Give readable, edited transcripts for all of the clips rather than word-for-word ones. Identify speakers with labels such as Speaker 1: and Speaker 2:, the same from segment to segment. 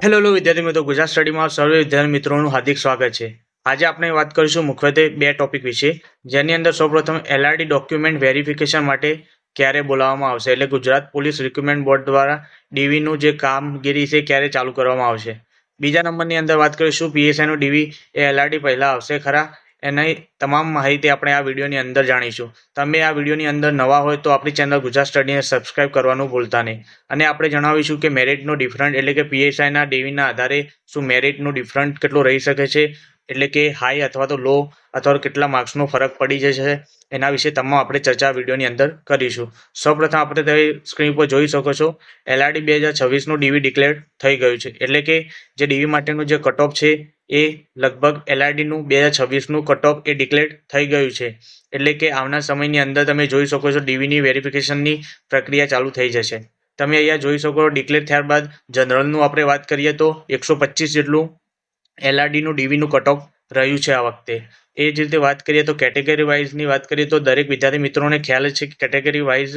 Speaker 1: Hello વિદ્યાર્થી મિત્રો, ગુજરાત સ્ટડીમાં સર્વે વિદ્યાર્થી મિત્રોનું હાર્દિક સ્વાગત છે। આજે આપણે વાત કરીશું મુખ્યત્વે બે ટોપિક વિશે, જેની અંદર સૌપ્રથમ એલઆરડી ડોક્યુમેન્ટ વેરિફિકેશન માટે ક્યારે બોલાવવામાં આવશે, એટલે ગુજરાત પોલીસ રિક્રુટમેન્ટ બોર્ડ દ્વારા ડીવીનું જે કામગીરી છે ક્યારે ચાલુ કરવામાં આવશે। બીજા નંબરની અંદર વાત કરીશું પીએસઆઈનું ડીવી એ એલઆરડી પહેલાં આવશે ખરા, એની તમામ માહિતી આપણે આ વિડીયોની અંદર જાણીશું। તમે આ વિડીયોની અંદર નવા હોય તો આપણી ચેનલ ગુજરાત સ્ટડીને સબસ્ક્રાઇબ કરવાનું ભૂલતા નહીં। અને આપણે જણાવીશું કે મેરિટનો ડિફરન્ટ એટલે કે પીએસઆઈના ડીવીના આધારે શું મેરિટનો ડિફરન્ટ કેટલો રહી શકે છે, એટલે કે હાઈ અથવા તો લો અથવા તો કેટલા માર્ક્સનો ફરક પડી જશે, એના વિશે તમામ આપણે ચર્ચા વિડીયોની અંદર કરીશું। સૌપ્રથમ આપણે તમે સ્ક્રીન પર જોઈ શકો છો એલઆરડી 2026નું ડીવી ડિક્લેર થઈ ગયું છે, એટલે કે જે ડીવી માટેનું જે કટ ઓફ છે એ લગભગ એલઆરડીનું 2026નું કટ ઓફ એ ડિક્લેર થઈ ગયું છે, એટલે કે આવનાર સમયની અંદર તમે જોઈ શકો છો ડીવીની વેરિફિકેશનની પ્રક્રિયા ચાલુ થઈ જશે। તમે અહીંયા જોઈ શકો ડિક્લેર થયા બાદ જનરલનું આપણે વાત કરીએ તો 125 જેટલું એલઆરડીનું ડીવીનું કટ ઓફ રહ્યું છે આ વખતે। એ જ રીતે વાત કરીએ તો કેટેગરી વાઇઝની વાત કરીએ તો દરેક વિદ્યાર્થી મિત્રોને ખ્યાલ છે કે કેટેગરી વાઇઝ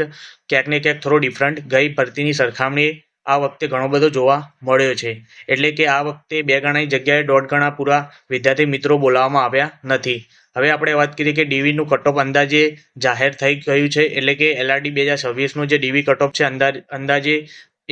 Speaker 1: ક્યાંક ને ક્યાંક થોડો ડિફરન્ટ ગઈ ભરતીની સરખામણીએ આ વખતે ઘણો બધો જોવા મળ્યો છે, એટલે કે આ વખતે 2 ગણાની જગ્યાએ 1.5 ગણા પૂરા વિદ્યાર્થી મિત્રો બોલાવવામાં આવ્યા નથી। હવે આપણે વાત કરીએ કે ડીવીનું કટ ઓફ અંદાજે જાહેર થઈ ગયું છે, એટલે કે એલઆરડી 2026નું જે ડીવી કટ ઓફ છે અંદાજે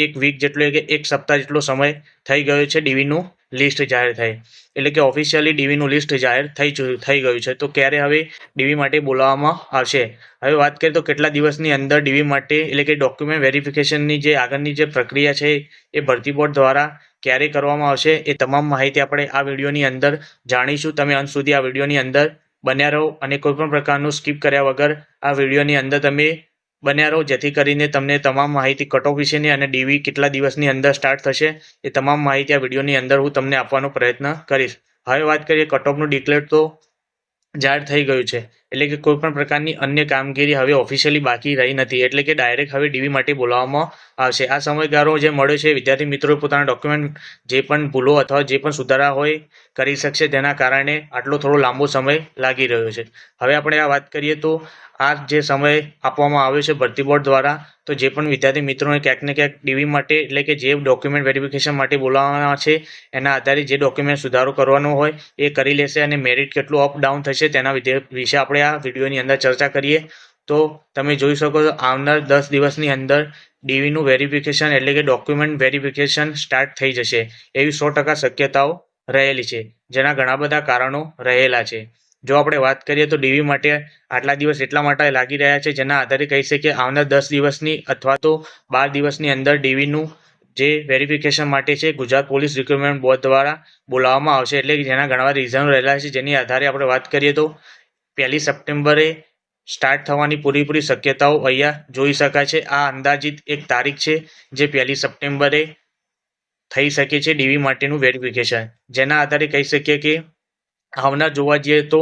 Speaker 1: 1 વીક જેટલો કે 1 સપ્તાહ જેટલો સમય થઈ ગયો છે ડીવીનું લિસ્ટ જાહેર થાય, એટલે કે ઓફિશિયલી ડીવીનું લિસ્ટ જાહેર થઈ ગયું છે। તો ક્યારે હવે ડીવી માટે બોલાવવામાં આવશે? હવે વાત કરીએ તો કેટલા દિવસની અંદર ડીવી માટે એટલે કે ડોક્યુમેન્ટ વેરિફિકેશનની જે આગળની જે પ્રક્રિયા છે એ ભરતી બોર્ડ દ્વારા ક્યારે કરવામાં આવશે એ તમામ માહિતી આપણે આ વિડીયોની અંદર જાણીશું। તમે અંત સુધી આ વિડીયોની અંદર બન્યા રહો અને કોઈપણ પ્રકારનું સ્કીપ કર્યા વગર આ વિડીયોની અંદર તમે બન્યા રહો, જેથી કરીને તમને તમામ માહિતી કટ ઓફ વિશેની અને ડીવી કેટલા દિવસની અંદર સ્ટાર્ટ થશે એ તમામ માહિતી આ વિડીયોની અંદર હું તમને આપવાનો પ્રયત્ન કરીશ। હવે વાત કરીએ કટ ઓફનું ડિક્લેર તો જાહેર થઈ ગયું છે, એટલે કે કોઈપણ પ્રકારની અન્ય કામગીરી હવે ઓફિશિયલી બાકી રહી નથી, એટલે કે ડાયરેક્ટ હવે ડીવી માટે બોલાવવામાં આવશે। આ સમયગાળો જે મળ્યો છે વિદ્યાર્થી મિત્રો પોતાના ડોક્યુમેન્ટ જે પણ ભૂલો અથવા જે પણ સુધારા હોય કરી શકશે, તેના કારણે આટલો થોડો લાંબો સમય લાગી રહ્યો છે। હવે આપણે આ વાત કરીએ તો આ જે સમય આપવામાં આવ્યો છે ભરતી બોર્ડ દ્વારા, તો જે પણ વિદ્યાર્થી મિત્રોને ક્યાંક ને ક્યાંક ડીવી માટે એટલે કે જે ડોક્યુમેન્ટ વેરિફિકેશન માટે બોલાવવાના છે એના આધારે જે ડોક્યુમેન્ટ સુધારો કરવાનો હોય એ કરી લેશે, અને મેરિટ કેટલું અપ ડાઉન થશે તેના વિશે આપણે આ વિડીયોની અંદર ચર્ચા કરીએ। તો તમે જોઈ શકો છો આવનાર 10 દિવસની અંદર ડીવીનું વેરિફિકેશન એટલે કે ડોક્યુમેન્ટ વેરિફિકેશન સ્ટાર્ટ થઈ જશે એવી 100% શક્યતાઓ રહેલી છે, જેના ઘણા બધા કારણો રહેલા છે। જો આપણે વાત કરીએ તો ડીવી માટે આટલા દિવસ એટલા માટે લાગી રહ્યા છે જેના આધારે કહી શકીએ આવનાર 10 દિવસની અથવા તો 12 દિવસની અંદર ડીવીનું જે વેરિફિકેશન માટે છે ગુજરાત પોલીસ રિક્રુટમેન્ટ બોર્ડ દ્વારા બોલાવવામાં આવશે, એટલે કે જેના ઘણા બધા રીઝન રહેલા છે, જેની આધારે આપણે વાત કરીએ તો 1 સપ્ટેમ્બરે સ્ટાર્ટ થવાની પૂરેપૂરી શક્યતાઓ અહીંયા જોઈ શકાય છે। આ અંદાજિત એક તારીખ છે જે 1 સપ્ટેમ્બરે થઈ શકે છે ડીવી માટેનું વેરિફિકેશન, જેના આધારે કહી શકીએ કે આવનાર જોવા જઈએ તો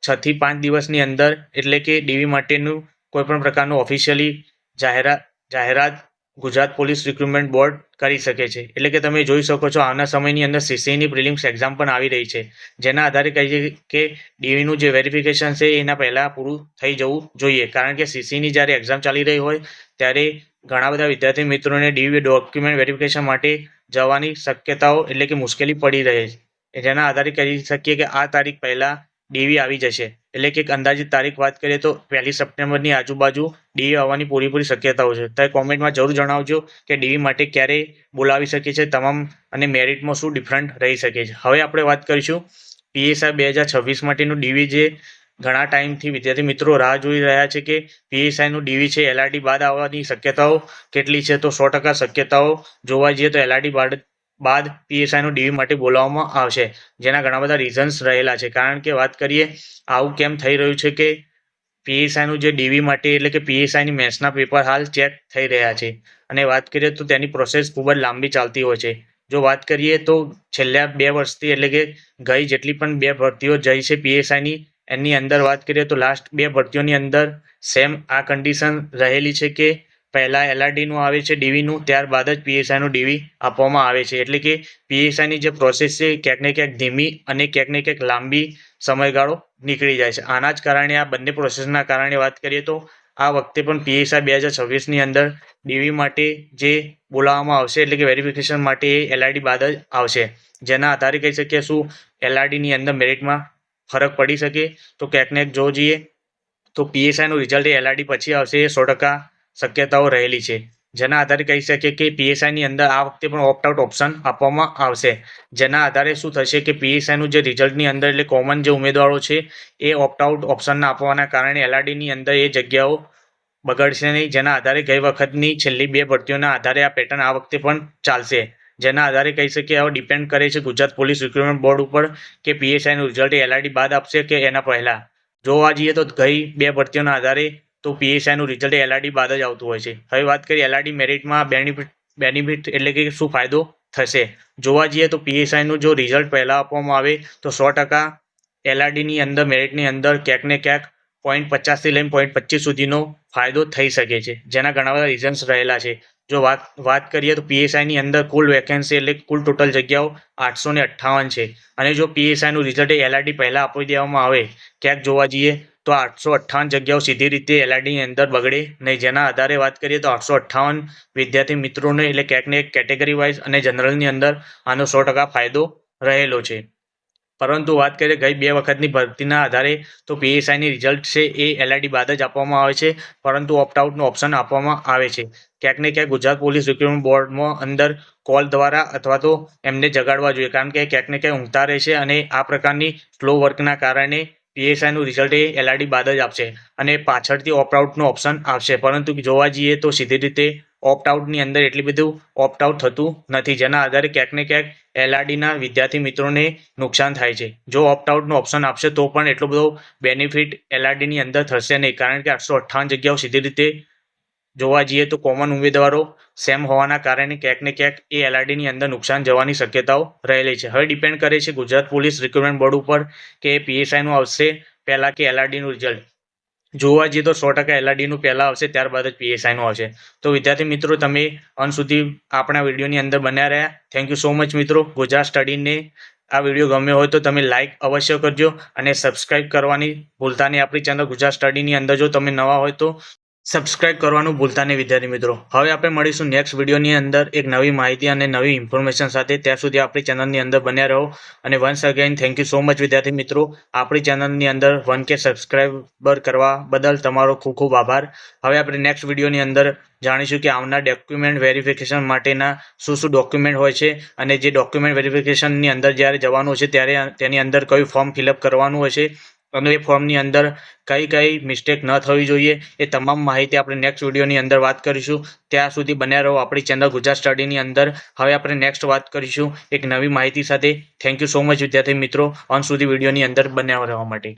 Speaker 1: 6 થી 5 દિવસની અંદર એટલે કે ડીવી માટેનું કોઈપણ પ્રકારનું ઓફિશિયલી જાહેરાત ગુજરાત પોલીસ રિક્રુટમેન્ટ બોર્ડ કરી શકે છે। એટલે કે તમે જોઈ શકો છો આવનાર સમયની અંદર સીસીની પ્રિલિમ્સ એક્ઝામ પણ આવી રહી છે, જેના આધારે કહીએ કે ડીવીનું જે વેરિફિકેશન છે એના પહેલાં પૂરું થઈ જવું જોઈએ, કારણ કે સીસીની જ્યારે એક્ઝામ ચાલી રહી હોય ત્યારે ઘણા બધા વિદ્યાર્થી મિત્રોને ડીવી ડોક્યુમેન્ટ વેરિફિકેશન માટે જવાની શક્યતાઓ એટલે કે મુશ્કેલી પડી રહે છે, જેના આધારે કહી શકીએ કે આ તારીખ પહેલાં ડીવી આવી જશે, એટલે કે એક અંદાજિત તારીખ વાત કરીએ તો 1 સપ્ટેમ્બરની આજુબાજુ ડીવી આવવાની પૂરેપૂરી શક્યતાઓ છે। તો કોમેન્ટમાં જરૂર જણાવજો કે ડીવી માટે ક્યારે બોલાવી શકે છે તમામ, અને મેરિટમાં શું ડિફરન્ટ રહી શકે છે। હવે આપણે વાત કરીશું પીએસઆઈ 2026 માટેનું ડીવી, જે ઘણા ટાઈમથી વિદ્યાર્થી મિત્રો રાહ જોઈ રહ્યા છે કે પીએસઆઈનું ડીવી છે એલઆરડી બાદ આવવાની શક્યતાઓ કેટલી છે, તો 100% શક્યતાઓ જોવા જઈએ તો એલઆરડી બાદ પીએસઆઈનું ડીવી માટે બોલાવવામાં આવશે, જેના ઘણા બધા રીઝન્સ રહેલા છે। કારણ કે વાત કરીએ આવું કેમ થઈ રહ્યું છે કે પીએસઆઈનું જે ડીવી માટે એટલે કે પીએસઆઈની મેથ્સના પેપર હાલ ચેક થઈ રહ્યા છે, અને વાત કરીએ તો તેની પ્રોસેસ ખૂબ જ લાંબી ચાલતી હોય છે। જો વાત કરીએ તો છેલ્લા 2 વર્ષથી એટલે કે ગઈ જેટલી પણ 2 ભરતીઓ જઈ છે પીએસઆઈની, એની અંદર વાત કરીએ તો લાસ્ટ 2 ભરતીઓની અંદર સેમ આ કન્ડિશન રહેલી છે કે પહેલાં એલઆરડીનું આવે છે ડીવીનું, ત્યારબાદ જ પીએસઆઈનું ડીવી આપવામાં આવે છે, એટલે કે પીએસઆઈની જે પ્રોસેસ છે ક્યાંક ને ક્યાંક ધીમી અને ક્યાંક ને ક્યાંક લાંબી સમયગાળો નીકળી જાય છે। આના જ કારણે આ બંને પ્રોસેસના કારણે વાત કરીએ તો આ વખતે પણ પીએસઆઈ 2026ની અંદર ડીવી માટે જે બોલાવવામાં આવશે, એટલે કે વેરિફિકેશન માટે એ LRD બાદ જ આવશે. જેના આધારે કહી શકીએ શું LRDની અંદર મેરિટમાં ફરક પડી શકે? તો ક્યાંક ને ક્યાંક જોવા જઈએ તો PSIનું રિઝલ્ટ એ LRD પછી આવશે એ 100% શક્યતાઓ રહેલી છે. જેના આધારે કહી શકીએ કે PSIની અંદર આ વખતે પણ ઓપ્ટ આઉટ ઓપ્શન આપવામાં આવશે. જેના આધારે શું થશે કે PSIનું જે રિઝલ્ટની અંદર એટલે કોમન જે ઉમેદવારો છે એ ઓપ્ટ આઉટ ઓપ્શનના આપવાના કારણે LRDની અંદર એ જગ્યાઓ બગડશે નહીં. જેના આધારે ગઈ વખતની છેલ્લી 2 ભરતીઓના આધારે આ પેટર્ન આ વખતે પણ ચાલશે. જેના આધારે કહી શકીએ હવે ડિપેન્ડ કરે છે ગુજરાત પોલીસ રિક્રુટમેન્ટ બોર્ડ ઉપર કે PSIનું રિઝલ્ટ એ LRD બાદ આપશે કે એના પહેલાં. જોવા જઈએ તો ગઈ 2 ભરતીઓના આધારે તો PSIનું રિઝલ્ટ એ LRD બાદ જ આવતું હોય છે. હવે વાત કરીએ LRD મેરિટમાં બેનિફિટ એટલે કે શું ફાયદો થશે. જોવા જઈએ તો PSIનું જો રિઝલ્ટ પહેલાં આપવામાં આવે તો 100% LRDની અંદર મેરિટની અંદર ક્યાંક ને ક્યાંક 0.50 થી લઈને 0.25 સુધીનો ફાયદો થઈ શકે છે. જેના ઘણા બધા રીઝન્સ રહેલા છે. જો વાત કરીએ તો PSIની અંદર કુલ વેકેન્સી એટલે કુલ ટોટલ જગ્યાઓ 858 છે. અને જો PSIનું રિઝલ્ટ એ LRD પહેલાં આપી દેવામાં આવે ક્યાંક જોવા જઈએ તો 858 જગ્યાઓ સીધી રીતે LRDની અંદર બગડે નહીં. જેના આધારે વાત કરીએ તો 858 વિદ્યાર્થી મિત્રોને એટલે ક્યાંક ને કેટેગરી વાઇઝ અને જનરલની અંદર આનો 100% ફાયદો રહેલો છે. પરંતુ વાત કરીએ ગઈ 2 વખતની ભરતીના આધારે તો PSIની રિઝલ્ટ છે એ LRD બાદ જ આપવામાં આવે છે, પરંતુ ઓપ્ટ આઉટનો ઓપ્શન આપવામાં આવે છે. ક્યાંક ને ક્યાંક ગુજરાત પોલીસ રિક્રુટમેન્ટ બોર્ડમાં અંદર કોલ દ્વારા અથવા તો એમને જગાડવા જોઈએ, કારણ કે ક્યાંક ને ક્યાંક ઊંઘતા રહેશે અને આ પ્રકારની સ્લો વર્કના કારણે PSIનું રિઝલ્ટ એ LRD બાદ જ આપશે અને પાછળથી ઓપ્ટ આઉટનો ઓપ્શન આવશે. પરંતુ જોવા જઈએ તો સીધી રીતે ઓપ્ટ આઉટની અંદર એટલી બધું ઓપ્ટ આઉટ થતું નથી. જેના આધારે ક્યાંક ને ક્યાંક LRDના વિદ્યાર્થી મિત્રોને નુકસાન થાય છે. જો ઓપ્ટ આઉટનો ઓપ્શન આપશે તો પણ એટલો બધો બેનિફિટ LRDની અંદર થશે નહીં, કારણ કે 858 જગ્યાઓ સીધી રીતે જોવા જઈએ તો કોમન ઉમેદવારો સેમ હોવાના કારણે ક્યાંક ને ક્યાંક એ LRDની અંદર નુકસાન જવાની શક્યતાઓ રહેલી છે. હવે ડિપેન્ડ કરે છે ગુજરાત પોલીસ રિક્રુટમેન્ટ બોર્ડ ઉપર કે PSIનું આવશે પહેલાં કે LRDનું રિઝલ્ટ. જોવા જઈએ તો 100% LRDનું પહેલાં આવશે, ત્યારબાદ જ PSIનું આવશે. તો વિદ્યાર્થી મિત્રો તમે અંત સુધી આપણા વિડીયોની અંદર બન્યા રહ્યા. થેન્ક યુ સો મચ મિત્રો. ગુજરાત સ્ટડીને આ વિડીયો ગમ્યો હોય તો તમે લાઇક અવશ્ય કરજો અને સબસ્ક્રાઇબ કરવાની ભૂલતા નહીં આપણી ચેનલ ગુજરાત સ્ટડીની અંદર. જો તમે નવા હોય તો સબસ્ક્રાઇબ કરવાનું ભૂલતા નહીં વિદ્યાર્થી મિત્રો. હવે આપણે મળીશું નેક્સ્ટ વિડીયોની અંદર એક નવી માહિતી અને નવી ઇન્ફોર્મેશન સાથે. ત્યાં સુધી આપણી ચેનલની અંદર બન્યા રહો. અને once again thank you so much વિદ્યાર્થી મિત્રો. આપણી ચેનલની અંદર 1K સબસ્ક્રાઈબર કરવા બદલ તમારો ખૂબ ખૂબ આભાર. હવે આપણે નેક્સ્ટ વિડીયોની અંદર જાણીશું કે આવનાર ડોક્યુમેન્ટ વેરિફિકેશન માટેના શું શું ડોક્યુમેન્ટ હોય છે અને જે ડોક્યુમેન્ટ વેરિફિકેશનની અંદર જ્યારે જવાનું છે ત્યારે તેની અંદર કયું ફોર્મ ફિલઅપ કરવાનું હોય છે અને એ ફોર્મની અંદર કઈ મિસ્ટેક ન થવી જોઈએ એ તમામ માહિતી આપણે નેક્સ્ટ વિડીયોની અંદર વાત કરીશું. ત્યાં સુધી બન્યા રહો આપણી ચેનલ ગુજરાત સ્ટડીની અંદર. હવે આપણે નેક્સ્ટ વાત કરીશું એક નવી માહિતી સાથે. થેન્ક યુ સો મચ વિદ્યાર્થી મિત્રો અંત સુધી વિડીયોની અંદર બન્યા રહેવા માટે.